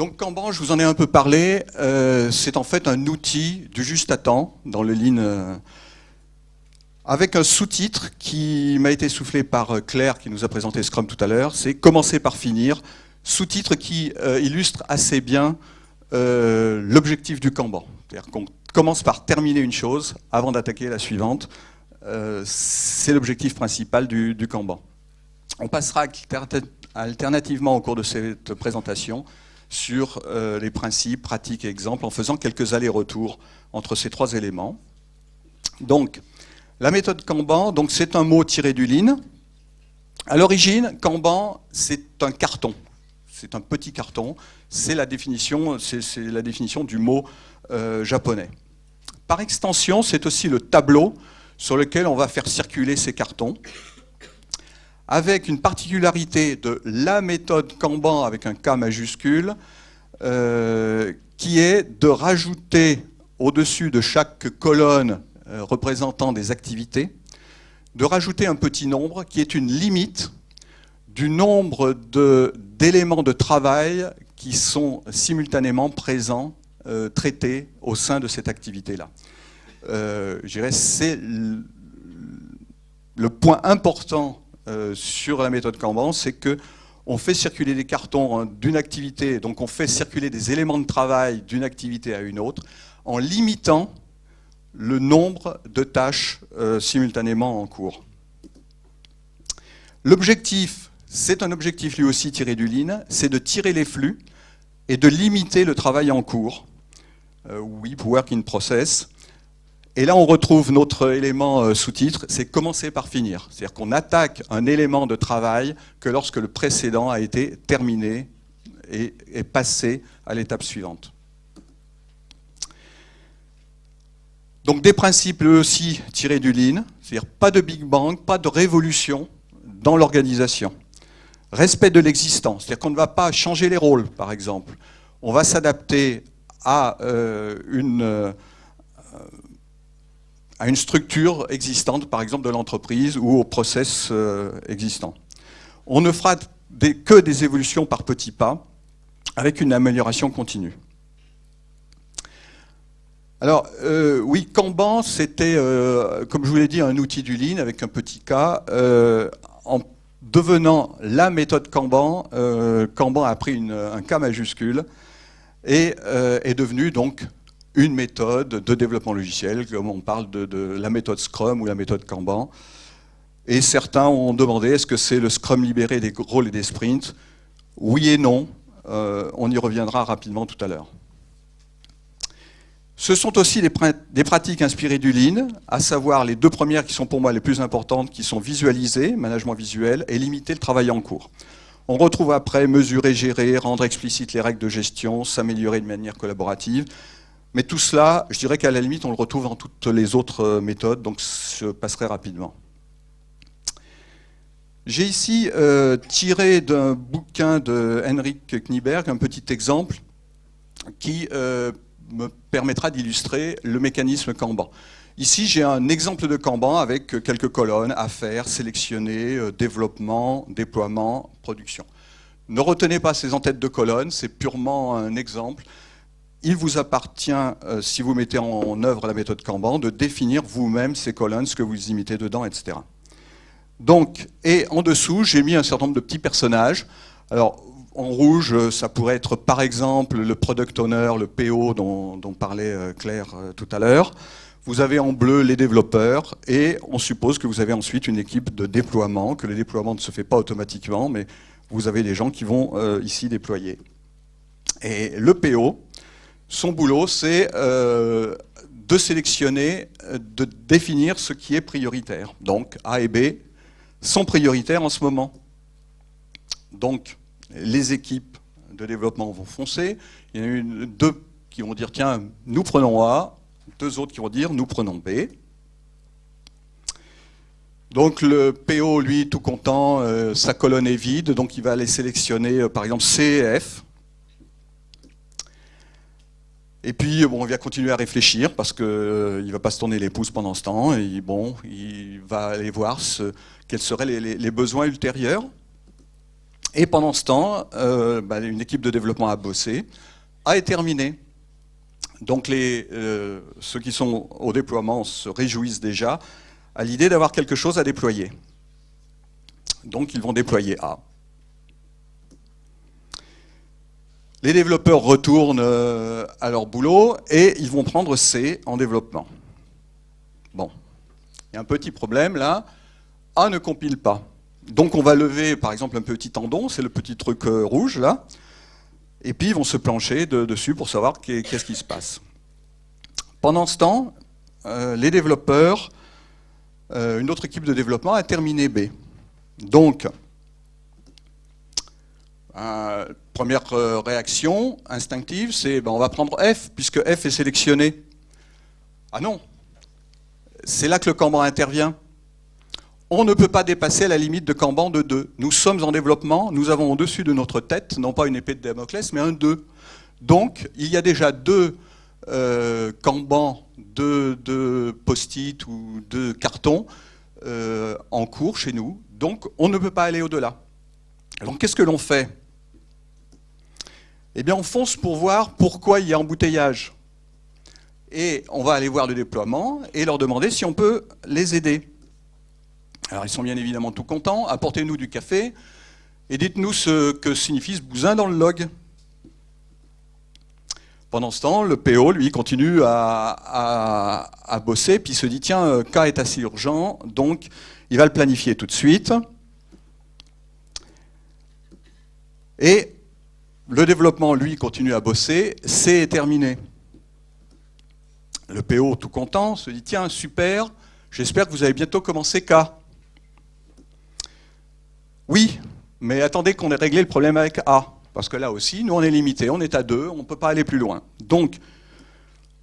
Donc Kanban, je vous en ai un peu parlé, c'est en fait un outil du juste à temps dans le Lean, avec un sous-titre qui m'a été soufflé par Claire qui nous a présenté Scrum tout à l'heure, c'est commencer par finir, sous-titre qui illustre assez bien l'objectif du Kanban. C'est-à-dire qu'on commence par terminer une chose avant d'attaquer la suivante, c'est l'objectif principal du Kanban. On passera alternativement au cours de cette présentation sur les principes, pratiques et exemples en faisant quelques allers-retours entre ces trois éléments. Donc, la méthode Kanban, c'est un mot tiré du Lean. À l'origine, Kanban, c'est un carton. C'est un petit carton. C'est la définition du mot japonais. Par extension, c'est aussi le tableau sur lequel on va faire circuler ces cartons, avec une particularité de la méthode Kanban avec un K majuscule, qui est de rajouter au-dessus de chaque colonne représentant des activités, de rajouter un petit nombre qui est une limite du nombre d'éléments de travail qui sont simultanément présents, traités au sein de cette activité-là. Je dirais c'est le point important sur la méthode Kanban, c'est qu'on fait circuler des cartons d'une activité, donc on fait circuler des éléments de travail d'une activité à une autre, en limitant le nombre de tâches simultanément en cours. L'objectif, c'est un objectif lui aussi tiré du Lean, c'est de tirer les flux et de limiter le travail en cours. Oui, work in process. Et là, on retrouve notre élément sous-titre, c'est commencer par finir. C'est-à-dire qu'on attaque un élément de travail que lorsque le précédent a été terminé et est passé à l'étape suivante. Donc des principes eux aussi tirés du Lean, c'est-à-dire pas de Big Bang, pas de révolution dans l'organisation. Respect de l'existant, c'est-à-dire qu'on ne va pas changer les rôles, par exemple. On va s'adapter à une structure existante, par exemple de l'entreprise ou au process existant. On ne fera que des évolutions par petits pas, avec une amélioration continue. Alors, oui, Kanban, c'était, comme je vous l'ai dit, un outil du Lean avec un petit K. En devenant la méthode Kanban, Kanban a pris un K majuscule et est devenu donc une méthode de développement logiciel, comme on parle de la méthode Scrum ou la méthode Kanban. Et certains ont demandé, est-ce que c'est le Scrum libéré des rôles et des sprints? Oui et non, on y reviendra rapidement tout à l'heure. Ce sont aussi des pratiques inspirées du Lean, à savoir les deux premières qui sont pour moi les plus importantes, qui sont visualiser, management visuel, et limiter le travail en cours. On retrouve après mesurer, gérer, rendre explicites les règles de gestion, s'améliorer de manière collaborative. Mais tout cela, je dirais qu'à la limite, on le retrouve dans toutes les autres méthodes, donc je passerai rapidement. J'ai ici tiré d'un bouquin de Henrik Knieberg un petit exemple qui me permettra d'illustrer le mécanisme Kanban. Ici, j'ai un exemple de Kanban avec quelques colonnes, affaires, sélectionner, développement, déploiement, production. Ne retenez pas ces en-têtes de colonnes, c'est purement un exemple. Il vous appartient, si vous mettez en œuvre la méthode Kanban, de définir vous-même ces colonnes, ce que vous y mettez dedans, etc. Donc, et en dessous, j'ai mis un certain nombre de petits personnages. Alors, en rouge, ça pourrait être par exemple le product owner, le PO dont parlait Claire tout à l'heure. Vous avez en bleu les développeurs et on suppose que vous avez ensuite une équipe de déploiement, que le déploiement ne se fait pas automatiquement, mais vous avez des gens qui vont ici déployer. Et le PO, son boulot, c'est de sélectionner, de définir ce qui est prioritaire. Donc A et B sont prioritaires en ce moment. Donc les équipes de développement vont foncer. Il y en a deux qui vont dire tiens, nous prenons A, deux autres qui vont dire nous prenons B. Donc le PO, lui, tout content, sa colonne est vide, donc il va aller sélectionner par exemple C et F. Et puis, bon, il va continuer à réfléchir parce qu'il ne va pas se tourner les pouces pendant ce temps. Et bon, il va aller voir quels seraient les besoins ultérieurs. Et pendant ce temps, une équipe de développement a bossé, a terminé. Donc ceux qui sont au déploiement se réjouissent déjà à l'idée d'avoir quelque chose à déployer. Donc ils vont déployer A. Les développeurs retournent à leur boulot et ils vont prendre C en développement. Bon, il y a un petit problème là, A ne compile pas. Donc on va lever par exemple un petit tendon, c'est le petit truc rouge là, et puis ils vont se plancher dessus pour savoir qu'est-ce qui se passe. Pendant ce temps, les développeurs, une autre équipe de développement a terminé B. Donc, première réaction instinctive, c'est on va prendre F, puisque F est sélectionné. Ah non, c'est là que le Kanban intervient. On ne peut pas dépasser la limite de Kanban de 2. Nous sommes en développement, nous avons au-dessus de notre tête, non pas une épée de Damoclès, mais un 2. Donc, il y a déjà 2 Kanban, 2 post-it ou 2 cartons en cours chez nous. Donc, on ne peut pas aller au-delà. Alors, qu'est-ce que l'on fait? Eh bien, on fonce pour voir pourquoi il y a embouteillage. Et on va aller voir le déploiement et leur demander si on peut les aider. Alors, ils sont bien évidemment tout contents. Apportez-nous du café et dites-nous ce que signifie ce bousin dans le log. Pendant ce temps, le PO, lui, continue à bosser, puis il se dit, tiens, K est assez urgent, donc il va le planifier tout de suite. Et le développement, lui, continue à bosser, C est terminé. Le PO, tout content, se dit, tiens, super, j'espère que vous allez bientôt commencer K. Oui, mais attendez qu'on ait réglé le problème avec A. Parce que là aussi, nous on est limité, on est à 2, on ne peut pas aller plus loin. Donc,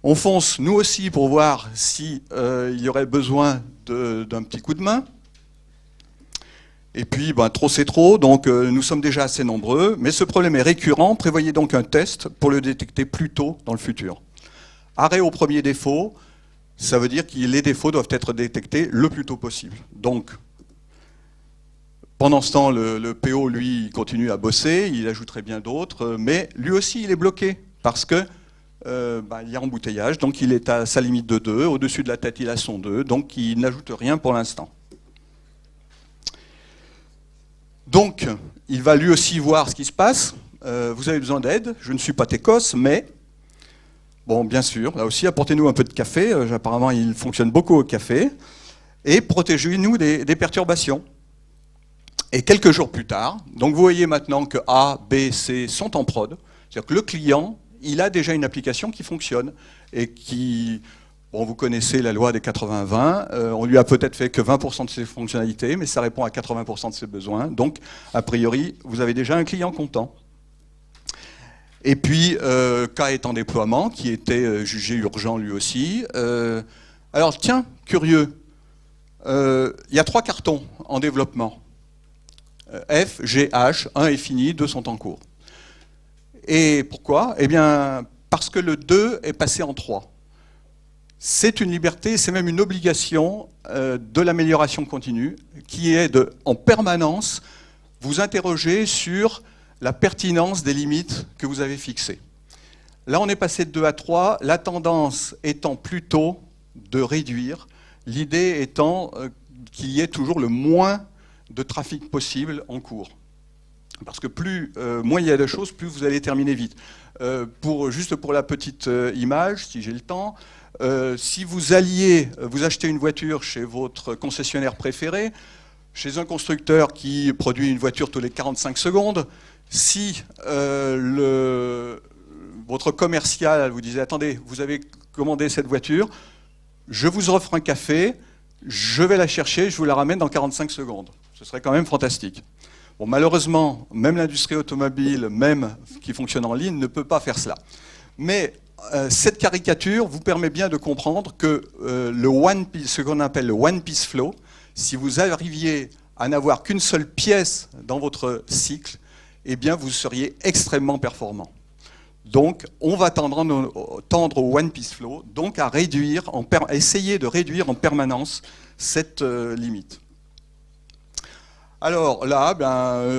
on fonce nous aussi pour voir s'il y aurait besoin d'un petit coup de main. Et puis, trop c'est trop, donc nous sommes déjà assez nombreux, mais ce problème est récurrent, prévoyez donc un test pour le détecter plus tôt dans le futur. Arrêt au premier défaut, ça veut dire que les défauts doivent être détectés le plus tôt possible. Donc, pendant ce temps, le PO, lui, continue à bosser, il ajouterait bien d'autres, mais lui aussi, il est bloqué, parce que il y a embouteillage, donc il est à sa limite de 2, au-dessus de la tête, il a son 2, donc il n'ajoute rien pour l'instant. Donc, il va lui aussi voir ce qui se passe. Vous avez besoin d'aide, je ne suis pas Técos, mais, bon, bien sûr, là aussi, apportez-nous un peu de café, apparemment, il fonctionne beaucoup au café, et protégez-nous des perturbations. Et quelques jours plus tard, donc vous voyez maintenant que A, B, C sont en prod, c'est-à-dire que le client, il a déjà une application qui fonctionne et qui, bon, vous connaissez la loi des 80-20, on lui a peut-être fait que 20% de ses fonctionnalités, mais ça répond à 80% de ses besoins, donc a priori, vous avez déjà un client content. Et puis, K est en déploiement, qui était jugé urgent lui aussi. Alors tiens, curieux, il y a 3 cartons en développement. F, G, H, 1 est fini, 2 sont en cours. Et pourquoi? Eh bien, parce que le 2 est passé en 3. C'est une liberté, c'est même une obligation de l'amélioration continue, qui est de, en permanence, vous interroger sur la pertinence des limites que vous avez fixées. Là, on est passé de 2 à 3, la tendance étant plutôt de réduire, l'idée étant qu'il y ait toujours le moins de trafic possible en cours. Parce que moins il y a de choses, plus vous allez terminer vite. Juste pour la petite image, si j'ai le temps, si vous achetez une voiture chez votre concessionnaire préféré, chez un constructeur qui produit une voiture tous les 45 secondes, si votre commercial vous disait « Attendez, vous avez commandé cette voiture, je vous offre un café, je vais la chercher, je vous la ramène dans 45 secondes. » Ce serait quand même fantastique. Bon, malheureusement, même l'industrie automobile, même qui fonctionne en ligne, ne peut pas faire cela. Mais cette caricature vous permet bien de comprendre que ce qu'on appelle le One Piece Flow, si vous arriviez à n'avoir qu'une seule pièce dans votre cycle, eh bien vous seriez extrêmement performant. Donc, on va tendre au One Piece Flow, donc à essayer de réduire en permanence cette limite. Alors là,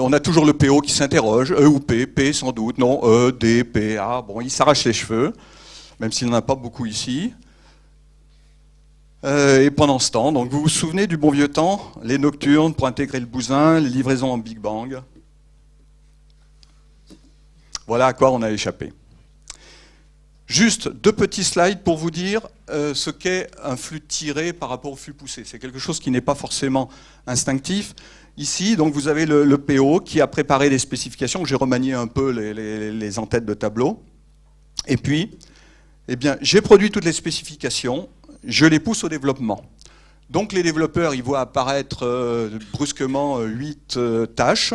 on a toujours le PO qui s'interroge, E ou P, P sans doute, non, E, D, P, A, bon, il s'arrache les cheveux, même s'il n'en a pas beaucoup ici. Et pendant ce temps, donc vous vous souvenez du bon vieux temps, les nocturnes pour intégrer le bousin, les livraisons en Big Bang. Voilà à quoi on a échappé. Juste 2 petits slides pour vous dire ce qu'est un flux tiré par rapport au flux poussé. C'est quelque chose qui n'est pas forcément instinctif. Ici, donc, vous avez le PO qui a préparé les spécifications. J'ai remanié un peu les en-têtes de tableau. Et puis, eh bien, j'ai produit toutes les spécifications. Je les pousse au développement. Donc les développeurs, ils voient apparaître brusquement 8 tâches.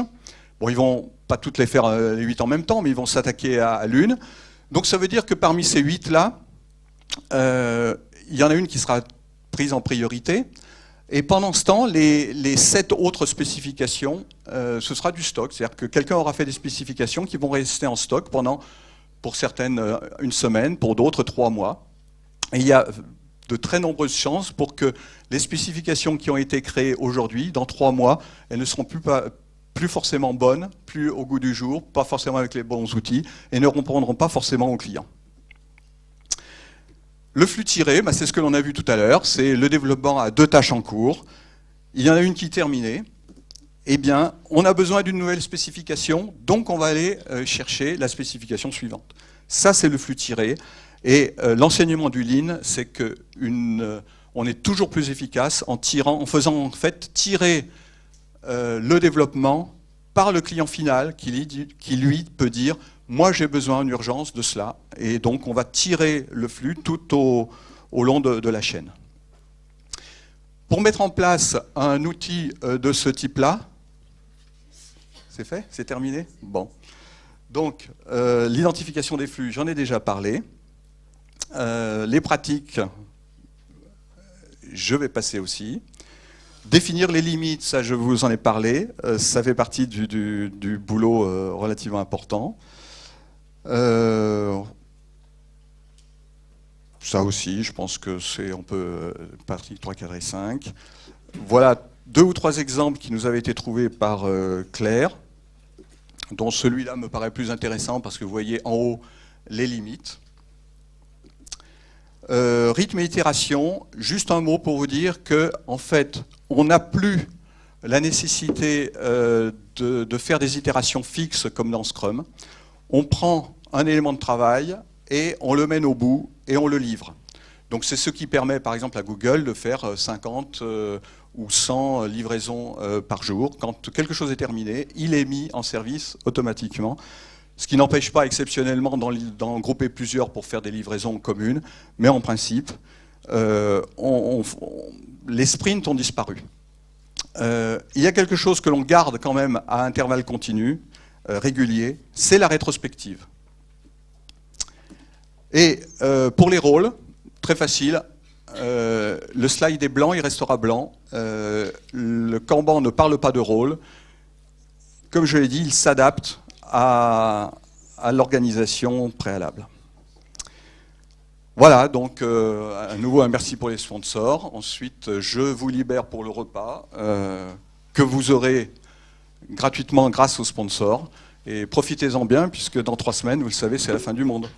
Bon, ils vont pas toutes les faire les 8 en même temps, mais ils vont s'attaquer à l'une. Donc ça veut dire que parmi ces 8-là, il y en a une qui sera prise en priorité. Et pendant ce temps, les 7 autres spécifications, ce sera du stock. C'est-à-dire que quelqu'un aura fait des spécifications qui vont rester en stock pendant, pour certaines, 1 semaine, pour d'autres 3 mois. Et il y a de très nombreuses chances pour que les spécifications qui ont été créées aujourd'hui, dans 3 mois, elles ne seront plus forcément bonnes, plus au goût du jour, pas forcément avec les bons outils, et ne répondront pas forcément aux clients. Le flux tiré, c'est ce que l'on a vu tout à l'heure, c'est le développement à 2 tâches en cours. Il y en a une qui est terminée. Eh bien, on a besoin d'une nouvelle spécification, donc on va aller chercher la spécification suivante. Ça, c'est le flux tiré. Et l'enseignement du Lean, c'est qu'on est toujours plus efficace en faisant en fait tirer le développement par le client final qui lui peut dire « moi j'ai besoin en urgence de cela ». Et donc on va tirer le flux tout au long de la chaîne. Pour mettre en place un outil de ce type-là, c'est fait? C'est terminé? Bon. Donc l'identification des flux, j'en ai déjà parlé. Les pratiques, je vais passer aussi. Définir les limites, ça je vous en ai parlé, ça fait partie du boulot relativement important. Ça aussi, je pense que c'est, on peut, partie 3, 4 et 5. Voilà 2 ou 3 exemples qui nous avaient été trouvés par Claire, dont celui-là me paraît plus intéressant parce que vous voyez en haut les limites. Rythme et itération, juste un mot pour vous dire que, en fait, on n'a plus la nécessité de faire des itérations fixes comme dans Scrum. On prend un élément de travail et on le mène au bout et on le livre. Donc c'est ce qui permet, par exemple, à Google de faire 50 ou 100 livraisons par jour. Quand quelque chose est terminé, il est mis en service automatiquement. Ce qui n'empêche pas exceptionnellement d'en grouper plusieurs pour faire des livraisons communes, mais en principe, les sprints ont disparu. Il y a quelque chose que l'on garde quand même à intervalles continus, réguliers, c'est la rétrospective. Et pour les rôles, très facile, le slide est blanc, il restera blanc. Le Kanban ne parle pas de rôle. Comme je l'ai dit, il s'adapte à l'organisation préalable. Voilà, donc à nouveau un merci pour les sponsors. Ensuite, je vous libère pour le repas que vous aurez gratuitement grâce aux sponsors. Et profitez-en bien, puisque dans 3 semaines, vous le savez, c'est la fin du monde.